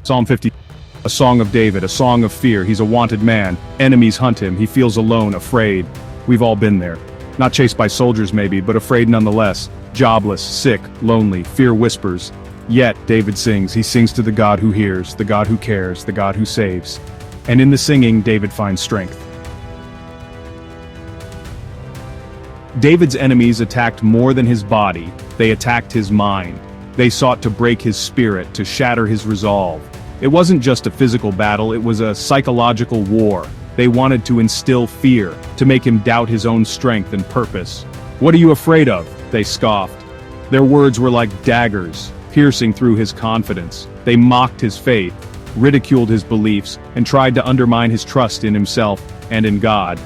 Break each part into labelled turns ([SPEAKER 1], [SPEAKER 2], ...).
[SPEAKER 1] Psalm 50. A song of David, a song of fear. He's a wanted man. Enemies hunt him. He feels alone, afraid. We've all been there. Not chased by soldiers maybe, but afraid nonetheless. Jobless, sick, lonely, fear whispers. Yet, David sings. He sings to the God who hears, the God who cares, the God who saves. And in the singing, David finds strength. David's enemies attacked more than his body. They attacked his mind. They sought to break his spirit, to shatter his resolve. It wasn't just a physical battle, it was a psychological war. They wanted to instill fear, to make him doubt his own strength and purpose. "What are you afraid of?" they scoffed. Their words were like daggers, piercing through his confidence. They mocked his faith, ridiculed his beliefs, and tried to undermine his trust in himself and in God.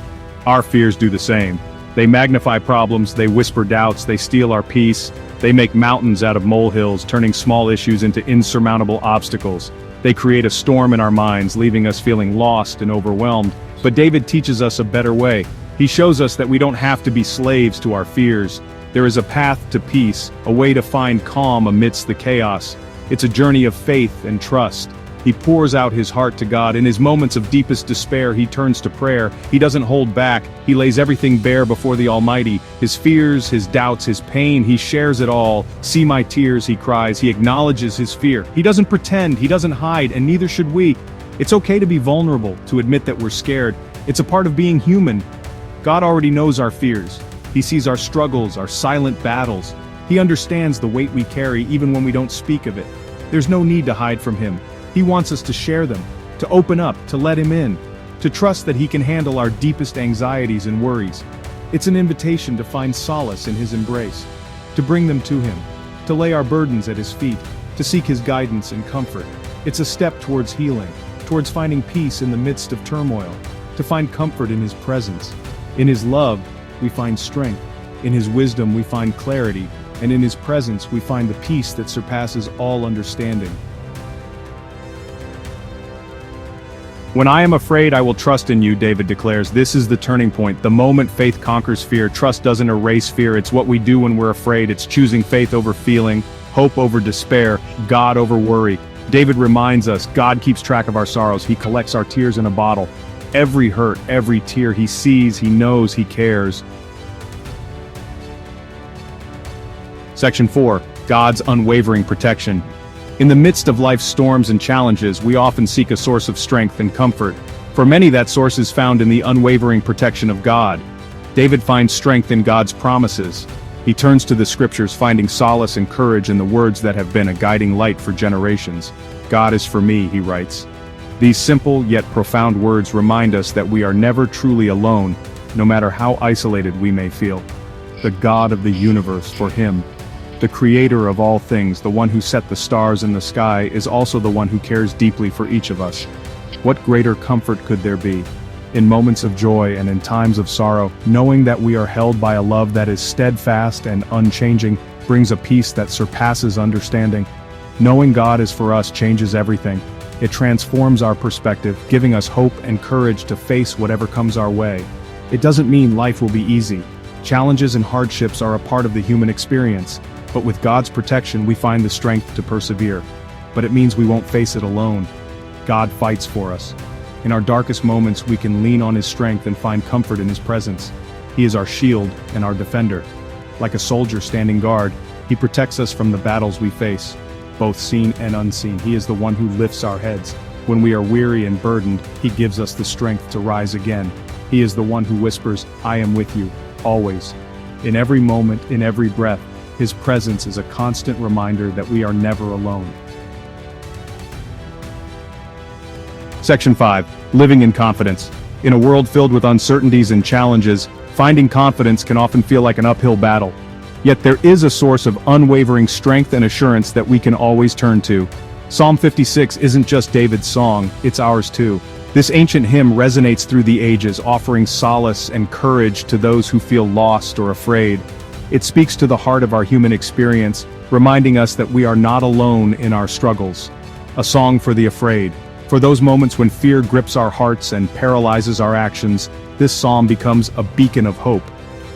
[SPEAKER 1] Our fears do the same. They magnify problems, they whisper doubts, they steal our peace. They make mountains out of molehills, turning small issues into insurmountable obstacles. They create a storm in our minds, leaving us feeling lost and overwhelmed. But David teaches us a better way. He shows us that we don't have to be slaves to our fears. There is a path to peace, a way to find calm amidst the chaos. It's a journey of faith and trust. He pours out his heart to God. In his moments of deepest despair, he turns to prayer. He doesn't hold back. He lays everything bare before the Almighty. His fears, his doubts, his pain, he shares it all. "See my tears," he cries. He acknowledges his fear. He doesn't pretend, he doesn't hide, and neither should we. It's okay to be vulnerable, to admit that we're scared. It's a part of being human. God already knows our fears. He sees our struggles, our silent battles. He understands the weight we carry even when we don't speak of it. There's no need to hide from him. He wants us to share them, to open up, to let him in, to trust that he can handle our deepest anxieties and worries. It's an invitation to find solace in his embrace, to bring them to him, to lay our burdens at his feet, to seek his guidance and comfort. It's a step towards healing, towards finding peace in the midst of turmoil, to find comfort in his presence. In his love, we find strength. In his wisdom, we find clarity. And in his presence, we find the peace that surpasses all understanding. "When I am afraid, I will trust in you," David declares. This is the turning point. The moment faith conquers fear. Trust doesn't erase fear. It's what we do when we're afraid. It's choosing faith over feeling, hope over despair, God over worry. David reminds us, God keeps track of our sorrows. He collects our tears in a bottle. Every hurt, every tear, he sees, he knows, he cares. Section 4. God's unwavering protection. In the midst of life's storms and challenges, we often seek a source of strength and comfort. For many, that source is found in the unwavering protection of God. David finds strength in God's promises. He turns to the scriptures, finding solace and courage in the words that have been a guiding light for generations. "God is for me," he writes. These simple yet profound words remind us that we are never truly alone, no matter how isolated we may feel. The God of the universe, for him, the creator of all things, the one who set the stars in the sky, is also the one who cares deeply for each of us. What greater comfort could there be? In moments of joy and in times of sorrow, knowing that we are held by a love that is steadfast and unchanging brings a peace that surpasses understanding. Knowing God is for us changes everything. It transforms our perspective, giving us hope and courage to face whatever comes our way. It doesn't mean life will be easy. Challenges and hardships are a part of the human experience. But with God's protection, we find the strength to persevere. But it means we won't face it alone. God fights for us. In our darkest moments, we can lean on his strength and find comfort in his presence. He is our shield and our defender. Like a soldier standing guard, he protects us from the battles we face, both seen and unseen. He is the one who lifts our heads. When we are weary and burdened, he gives us the strength to rise again. He is the one who whispers, "I am with you, always." In every moment, in every breath, his presence is a constant reminder that we are never alone. Section 5. Living in confidence. In a world filled with uncertainties and challenges, finding confidence can often feel like an uphill battle. Yet there is a source of unwavering strength and assurance that we can always turn to. Psalm 56 isn't just David's song, it's ours too. This ancient hymn resonates through the ages, offering solace and courage to those who feel lost or afraid. It speaks to the heart of our human experience, reminding us that we are not alone in our struggles. A song for the afraid. For those moments when fear grips our hearts and paralyzes our actions, this psalm becomes a beacon of hope.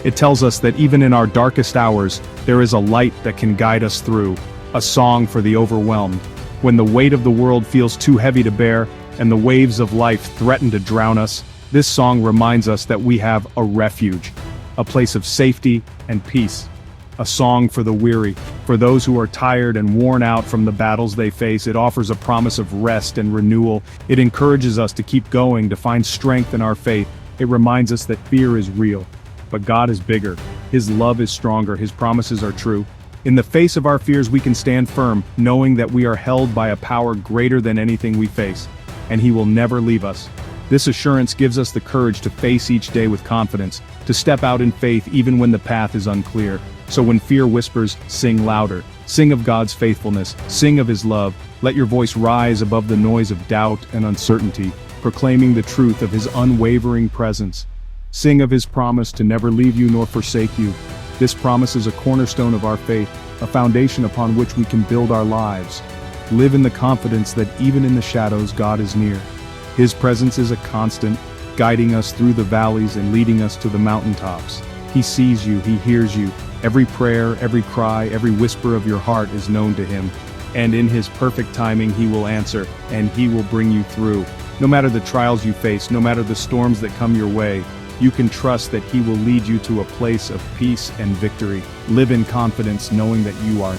[SPEAKER 1] It tells us that even in our darkest hours, there is a light that can guide us through, a song for the overwhelmed. When the weight of the world feels too heavy to bear, and the waves of life threaten to drown us, this song reminds us that we have a refuge, a place of safety and peace. A song for the weary, for those who are tired and worn out from the battles they face. It offers a promise of rest and renewal. It encourages us to keep going, to find strength in our faith. It reminds us that fear is real, but God is bigger. His love is stronger, His promises are true. In the face of our fears we can stand firm, knowing that we are held by a power greater than anything we face, and He will never leave us. This assurance gives us the courage to face each day with confidence, to step out in faith even when the path is unclear. So when fear whispers, sing louder. Sing of God's faithfulness, sing of His love. Let your voice rise above the noise of doubt and uncertainty, proclaiming the truth of His unwavering presence. Sing of His promise to never leave you nor forsake you. This promise is a cornerstone of our faith, a foundation upon which we can build our lives. Live in the confidence that even in the shadows God is near. His presence is a constant, guiding us through the valleys and leading us to the mountaintops. He sees you, He hears you. Every prayer, every cry, every whisper of your heart is known to Him. And in His perfect timing He will answer, and He will bring you through. No matter the trials you face, no matter the storms that come your way, you can trust that He will lead you to a place of peace and victory. Live in confidence knowing that you are